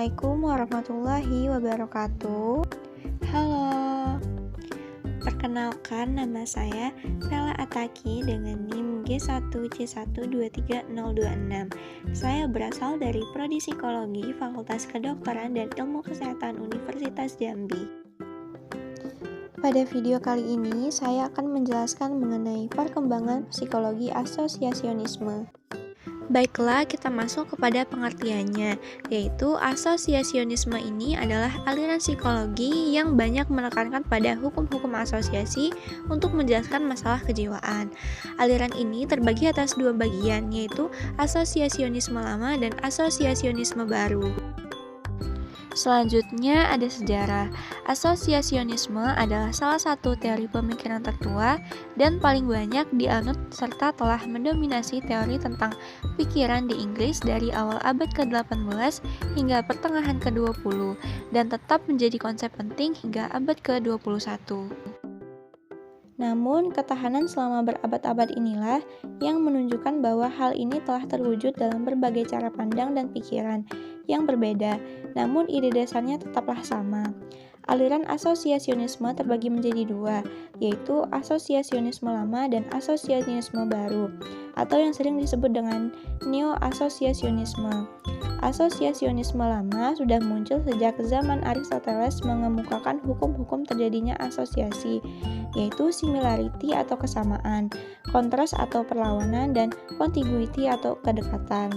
Assalamualaikum warahmatullahi wabarakatuh. Halo, perkenalkan nama saya Vela Ataki dengan NIM G1C123026. Saya berasal dari Prodi Psikologi Fakultas Kedokteran dan Ilmu Kesehatan Universitas Jambi. Pada video kali ini, saya akan menjelaskan mengenai perkembangan psikologi asosiasionisme. Baiklah, kita masuk kepada pengertiannya, yaitu asosiasionisme ini adalah aliran psikologi yang banyak menekankan pada hukum-hukum asosiasi untuk menjelaskan masalah kejiwaan. Aliran ini terbagi atas dua bagian, yaitu asosiasionisme lama dan asosiasionisme baru. Selanjutnya ada sejarah. Asosiasionisme adalah salah satu teori pemikiran tertua dan paling banyak dianut serta telah mendominasi teori tentang pikiran di Inggris dari awal abad ke-18 hingga pertengahan ke-20 dan tetap menjadi konsep penting hingga abad ke-21. Namun, ketahanan selama berabad-abad inilah yang menunjukkan bahwa hal ini telah terwujud dalam berbagai cara pandang dan pikiran yang berbeda, namun ide dasarnya tetaplah sama. Aliran asosiasionisme terbagi menjadi dua, yaitu asosiasionisme lama dan asosiasionisme baru, atau yang sering disebut dengan neo-asosiasionisme. Asosiasionisme lama sudah muncul sejak zaman Aristoteles mengemukakan hukum-hukum terjadinya asosiasi, yaitu similarity atau kesamaan, kontras atau perlawanan, dan contiguity atau kedekatan.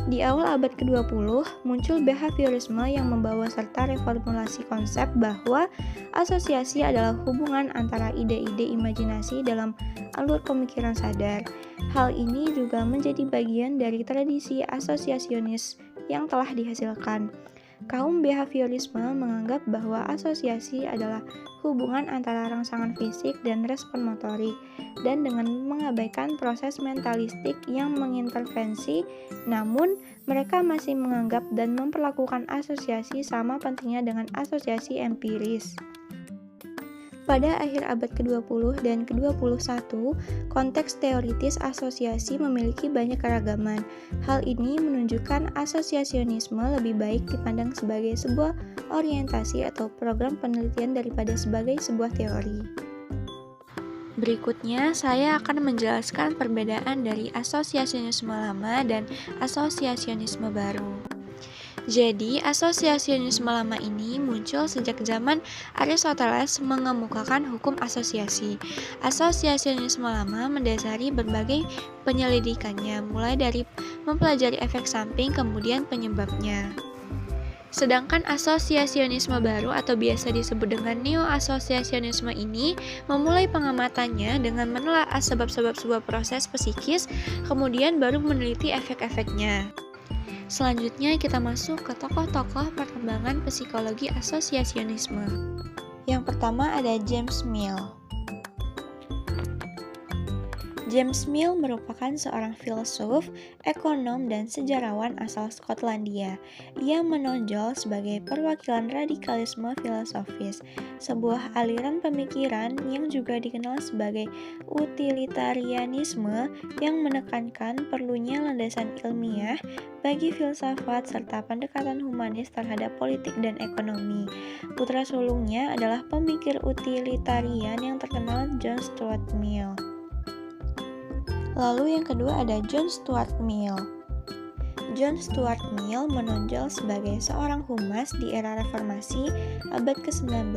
Di awal abad ke-20, muncul behaviorisme yang membawa serta reformulasi konsep bahwa asosiasi adalah hubungan antara ide-ide imajinasi dalam alur pemikiran sadar. Hal ini juga menjadi bagian dari tradisi asosiasionis yang telah dihasilkan. Kaum behaviorisme menganggap bahwa asosiasi adalah hubungan antara rangsangan fisik dan respon motorik, dan dengan mengabaikan proses mentalistik yang mengintervensi, namun mereka masih menganggap dan memperlakukan asosiasi sama pentingnya dengan asosiasi empiris. Pada akhir abad ke-20 dan ke-21, konteks teoritis asosiasi memiliki banyak keragaman. Hal ini menunjukkan asosiasionisme lebih baik dipandang sebagai sebuah orientasi atau program penelitian daripada sebagai sebuah teori. Berikutnya, saya akan menjelaskan perbedaan dari asosiasionisme lama dan asosiasionisme baru. Jadi, asosiasionisme lama ini muncul sejak zaman Aristoteles mengemukakan hukum asosiasi. Asosiasionisme lama mendasari berbagai penyelidikannya, mulai dari mempelajari efek samping kemudian penyebabnya. Sedangkan asosiasionisme baru atau biasa disebut dengan neo-asosiasionisme ini memulai pengamatannya dengan menelaah sebab-sebab sebuah proses psikis, kemudian baru meneliti efek-efeknya. Selanjutnya kita masuk ke tokoh-tokoh perkembangan psikologi asosiasionisme. Yang pertama ada James Mill. James Mill merupakan seorang filsuf, ekonom, dan sejarawan asal Skotlandia. Ia menonjol sebagai perwakilan radikalisme filosofis, sebuah aliran pemikiran yang juga dikenal sebagai utilitarianisme yang menekankan perlunya landasan ilmiah bagi filsafat serta pendekatan humanis terhadap politik dan ekonomi. Putra sulungnya adalah pemikir utilitarian yang terkenal John Stuart Mill. Lalu yang kedua ada John Stuart Mill. John Stuart Mill menonjol sebagai seorang humas di era reformasi abad ke-19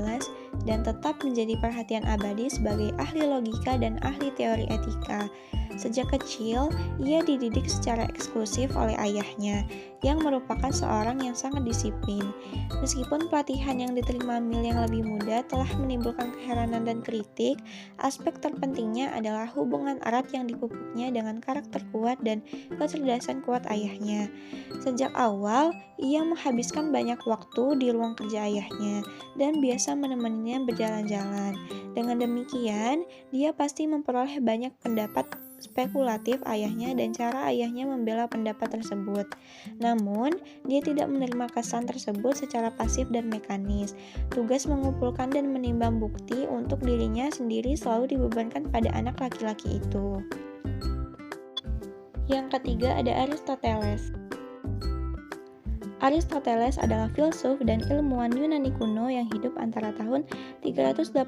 dan tetap menjadi perhatian abadi sebagai ahli logika dan ahli teori etika. Sejak kecil, ia dididik secara eksklusif oleh ayahnya, yang merupakan seorang yang sangat disiplin. Meskipun pelatihan yang diterima Mill yang lebih muda telah menimbulkan keheranan dan kritik, aspek terpentingnya adalah hubungan erat yang dipupuknya dengan karakter kuat dan kecerdasan kuat ayahnya. Sejak awal, ia menghabiskan banyak waktu di ruang kerja ayahnya dan biasa menemaninya berjalan-jalan. Dengan demikian, dia pasti memperoleh banyak pendapat spekulatif ayahnya dan cara ayahnya membela pendapat tersebut. Namun, dia tidak menerima kesan tersebut secara pasif dan mekanis. Tugas mengumpulkan dan menimbang bukti untuk dirinya sendiri selalu dibebankan pada anak laki-laki itu. Yang ketiga ada Aristoteles. Aristoteles adalah filsuf dan ilmuwan Yunani kuno yang hidup antara tahun 384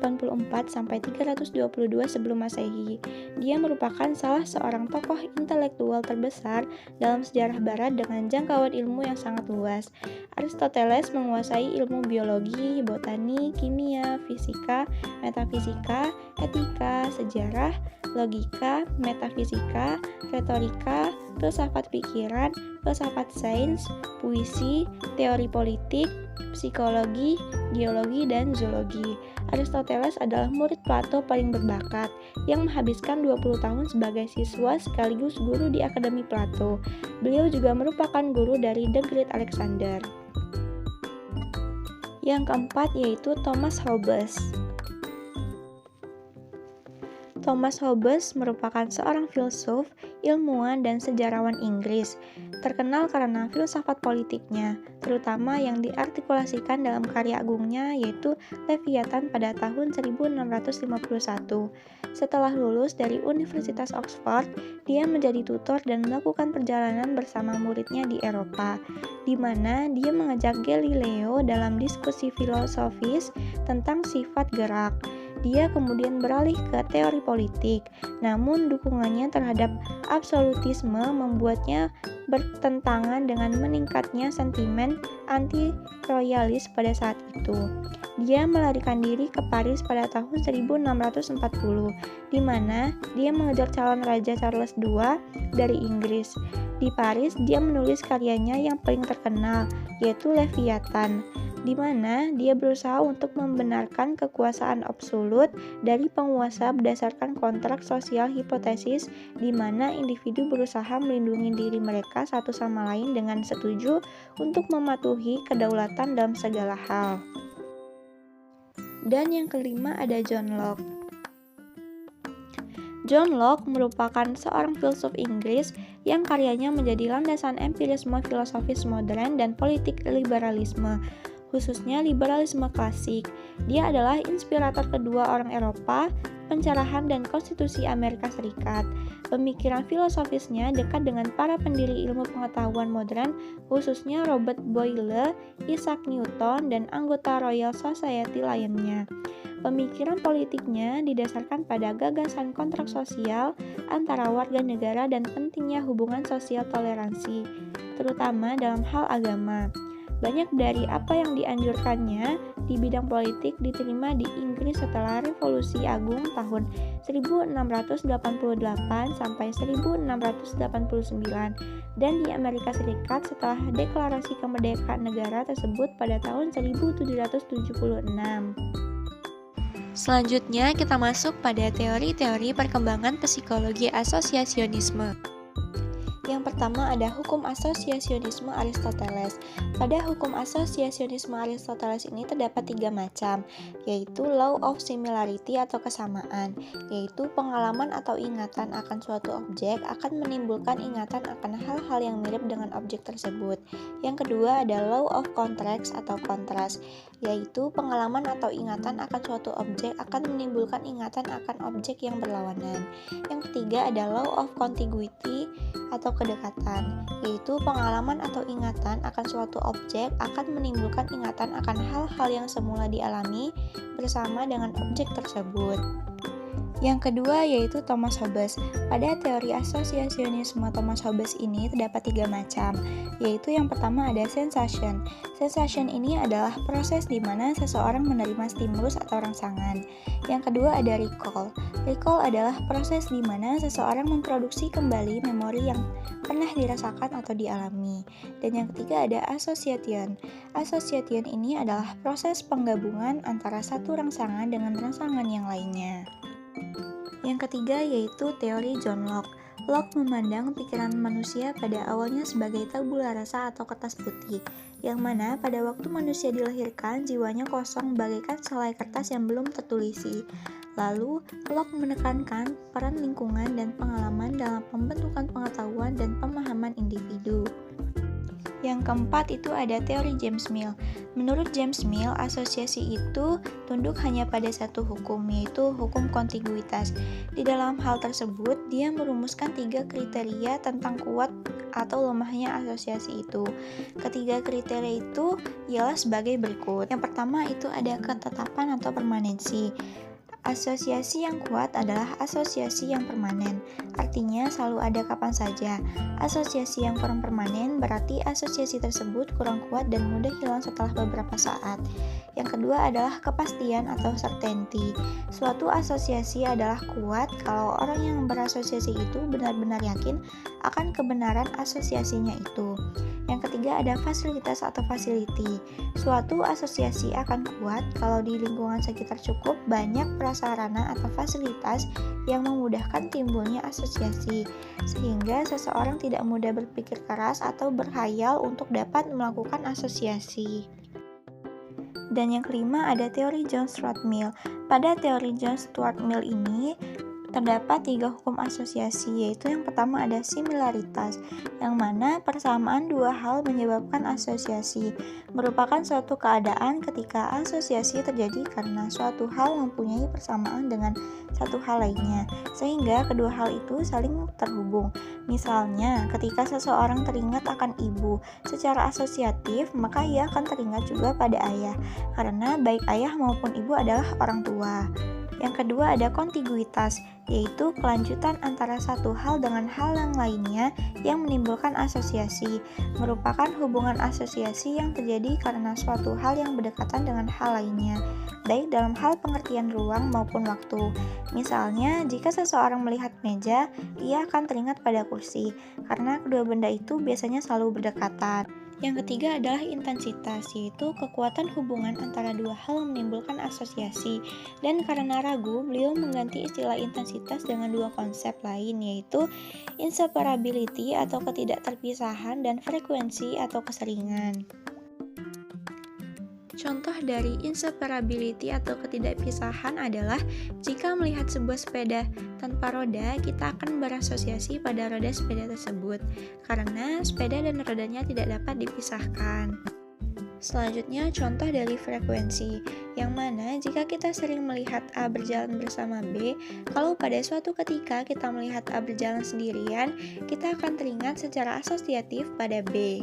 sampai 322 sebelum Masehi. Dia merupakan salah seorang tokoh intelektual terbesar dalam sejarah barat dengan jangkauan ilmu yang sangat luas. Aristoteles menguasai ilmu biologi, botani, kimia, fisika, metafisika, etika, sejarah, logika, metafisika, retorika, filsafat pikiran, filsafat sains, puisi, teori politik, psikologi, geologi, dan zoologi. Aristoteles adalah murid Plato paling berbakat yang menghabiskan 20 tahun sebagai siswa sekaligus guru di Akademi Plato. Beliau juga merupakan guru dari The Great Alexander. Yang keempat yaitu Thomas Hobbes. Thomas Hobbes merupakan seorang filsuf, ilmuwan, dan sejarawan Inggris, terkenal karena filsafat politiknya, terutama yang diartikulasikan dalam karya agungnya yaitu Leviathan pada tahun 1651. Setelah lulus dari Universitas Oxford, dia menjadi tutor dan melakukan perjalanan bersama muridnya di Eropa, di mana dia mengajak Galileo dalam diskusi filosofis tentang sifat gerak. Dia kemudian beralih ke teori politik, namun dukungannya terhadap absolutisme membuatnya bertentangan dengan meningkatnya sentimen anti-royalis pada saat itu. Dia melarikan diri ke Paris pada tahun 1640, di mana dia mengejar calon Raja Charles II dari Inggris. Di Paris, dia menulis karyanya yang paling terkenal, yaitu Leviathan, di mana dia berusaha untuk membenarkan kekuasaan absolut dari penguasa berdasarkan kontrak sosial hipotesis di mana individu berusaha melindungi diri mereka satu sama lain dengan setuju untuk mematuhi kedaulatan dalam segala hal. Dan yang kelima ada John Locke. John Locke merupakan seorang filsuf Inggris yang karyanya menjadi landasan empirisme filosofis modern dan politik liberalisme, khususnya liberalisme klasik. Dia adalah inspirator kedua orang Eropa, pencerahan dan konstitusi Amerika Serikat. Pemikiran filosofisnya dekat dengan para pendiri ilmu pengetahuan modern, khususnya Robert Boyle, Isaac Newton, dan anggota Royal Society lainnya. Pemikiran politiknya didasarkan pada gagasan kontrak sosial antara warga negara dan pentingnya hubungan sosial toleransi, terutama dalam hal agama. Banyak dari apa yang dianjurkannya di bidang politik diterima di Inggris setelah Revolusi Agung tahun 1688 sampai 1689 dan di Amerika Serikat setelah deklarasi kemerdekaan negara tersebut pada tahun 1776. Selanjutnya kita masuk pada teori-teori perkembangan psikologi asosiasionisme. Yang pertama ada hukum asosiasionisme Aristoteles. Pada hukum asosiasionisme Aristoteles ini terdapat 3 macam, yaitu law of similarity atau kesamaan, yaitu pengalaman atau ingatan akan suatu objek akan menimbulkan ingatan akan hal-hal yang mirip dengan objek tersebut. Yang kedua ada law of contrast atau kontras, yaitu pengalaman atau ingatan akan suatu objek akan menimbulkan ingatan akan objek yang berlawanan. Yang ketiga ada law of contiguity atau kedekatan, yaitu pengalaman atau ingatan akan suatu objek akan menimbulkan ingatan akan hal-hal yang semula dialami bersama dengan objek tersebut. Yang kedua yaitu Thomas Hobbes. Pada teori asosiasionisme Thomas Hobbes ini terdapat 3 macam, yaitu yang pertama ada sensation. Sensation ini adalah proses di mana seseorang menerima stimulus atau rangsangan. Yang kedua ada recall. Recall adalah proses di mana seseorang memproduksi kembali memori yang pernah dirasakan atau dialami. Dan yang ketiga ada association. Association ini adalah proses penggabungan antara satu rangsangan dengan rangsangan yang lainnya. Yang ketiga yaitu teori John Locke. Locke memandang pikiran manusia pada awalnya sebagai tabula rasa atau kertas putih, yang mana pada waktu manusia dilahirkan jiwanya kosong bagaikan selai kertas yang belum tertulisi. Lalu, Locke menekankan peran lingkungan dan pengalaman dalam pembentukan pengetahuan dan pemahaman individu. Yang keempat itu ada teori James Mill. Menurut James Mill, asosiasi itu tunduk hanya pada satu hukum, yaitu hukum kontiguitas. Di dalam hal tersebut, Dia merumuskan 3 kriteria tentang kuat atau lemahnya asosiasi itu. Ketiga kriteria itu ialah sebagai berikut. Yang pertama itu ada ketetapan atau permanensi. Asosiasi yang kuat adalah asosiasi yang permanen, artinya selalu ada kapan saja. Asosiasi yang kurang permanen berarti asosiasi tersebut kurang kuat dan mudah hilang setelah beberapa saat. Yang kedua adalah kepastian atau certainty. Suatu asosiasi adalah kuat kalau orang yang berasosiasi itu benar-benar yakin akan kebenaran asosiasinya itu. Yang ketiga ada fasilitas atau facility. Suatu asosiasi akan kuat kalau di lingkungan sekitar cukup banyak prasarana atau fasilitas yang memudahkan timbulnya asosiasi, sehingga seseorang tidak mudah berpikir keras atau berkhayal untuk dapat melakukan asosiasi. Dan yang kelima ada teori John Stuart Mill. Pada teori John Stuart Mill ini terdapat 3 hukum asosiasi, yaitu yang pertama ada similaritas, yang mana persamaan dua hal menyebabkan asosiasi, merupakan suatu keadaan ketika asosiasi terjadi karena suatu hal mempunyai persamaan dengan satu hal lainnya, sehingga kedua hal itu saling terhubung. Misalnya, ketika seseorang teringat akan ibu secara asosiatif, maka ia akan teringat juga pada ayah, karena baik ayah maupun ibu adalah orang tua. Yang kedua ada kontiguitas, yaitu kelanjutan antara satu hal dengan hal yang lainnya yang menimbulkan asosiasi, merupakan hubungan asosiasi yang terjadi karena suatu hal yang berdekatan dengan hal lainnya, baik dalam hal pengertian ruang maupun waktu. Misalnya, jika seseorang melihat meja, ia akan teringat pada kursi, karena kedua benda itu biasanya selalu berdekatan. Yang ketiga adalah intensitas, yaitu kekuatan hubungan antara dua hal yang menimbulkan asosiasi. Dan karena ragu, beliau mengganti istilah intensitas dengan dua konsep lain, yaitu inseparability atau ketidakterpisahan dan frekuensi atau keseringan. Contoh dari inseparability atau ketidakpisahan adalah jika melihat sebuah sepeda tanpa roda, kita akan berasosiasi pada roda sepeda tersebut, karena sepeda dan rodanya tidak dapat dipisahkan. Selanjutnya, contoh dari frekuensi, yang mana jika kita sering melihat A berjalan bersama B, kalau pada suatu ketika kita melihat A berjalan sendirian, kita akan teringat secara asosiatif pada B.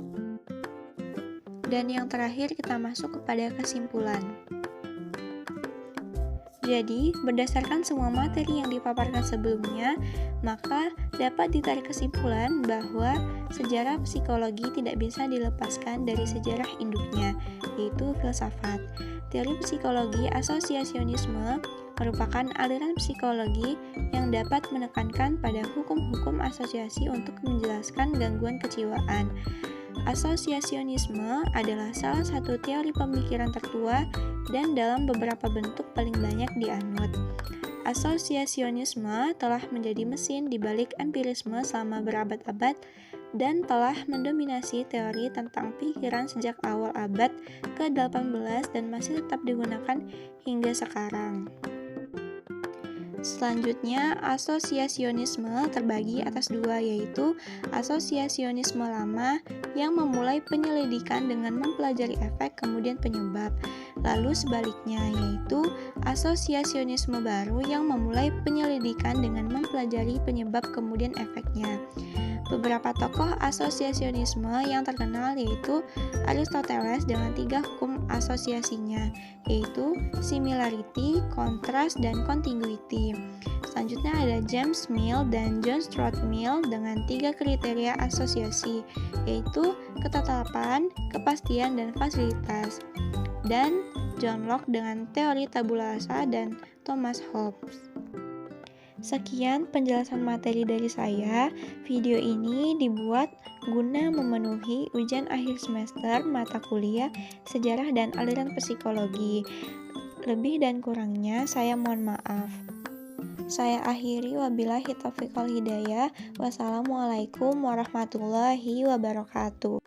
Dan yang terakhir kita masuk kepada kesimpulan. Jadi, berdasarkan semua materi yang dipaparkan sebelumnya, maka dapat ditarik kesimpulan bahwa sejarah psikologi tidak bisa dilepaskan dari sejarah induknya, yaitu filsafat. Teori psikologi asosiasionisme merupakan aliran psikologi yang dapat menekankan pada hukum-hukum asosiasi untuk menjelaskan gangguan kejiwaan. Asosiasionisme adalah salah satu teori pemikiran tertua dan dalam beberapa bentuk paling banyak dianut. Asosiasionisme telah menjadi mesin di balik empirisme selama berabad-abad dan telah mendominasi teori tentang pikiran sejak awal abad ke-18 dan masih tetap digunakan hingga sekarang. Selanjutnya, asosiasionisme terbagi atas dua, yaitu asosiasionisme lama yang memulai penyelidikan dengan mempelajari efek kemudian penyebab. Lalu sebaliknya, yaitu asosiasionisme baru yang memulai penyelidikan dengan mempelajari penyebab kemudian efeknya. Beberapa tokoh asosiasionisme yang terkenal yaitu Aristoteles dengan 3 hukum asosiasinya, yaitu similarity, kontras, dan contiguity. Selanjutnya ada James Mill dan John Stuart Mill dengan 3 kriteria asosiasi, yaitu ketetapan, kepastian, dan fasilitas. Dan John Locke dengan teori tabula rasa dan Thomas Hobbes. Sekian penjelasan materi dari saya. Video ini dibuat guna memenuhi ujian akhir semester mata kuliah Sejarah dan Aliran Psikologi. Lebih dan kurangnya saya mohon maaf. Saya akhiri wabillahi taufiq wal hidayah. Wassalamualaikum warahmatullahi wabarakatuh.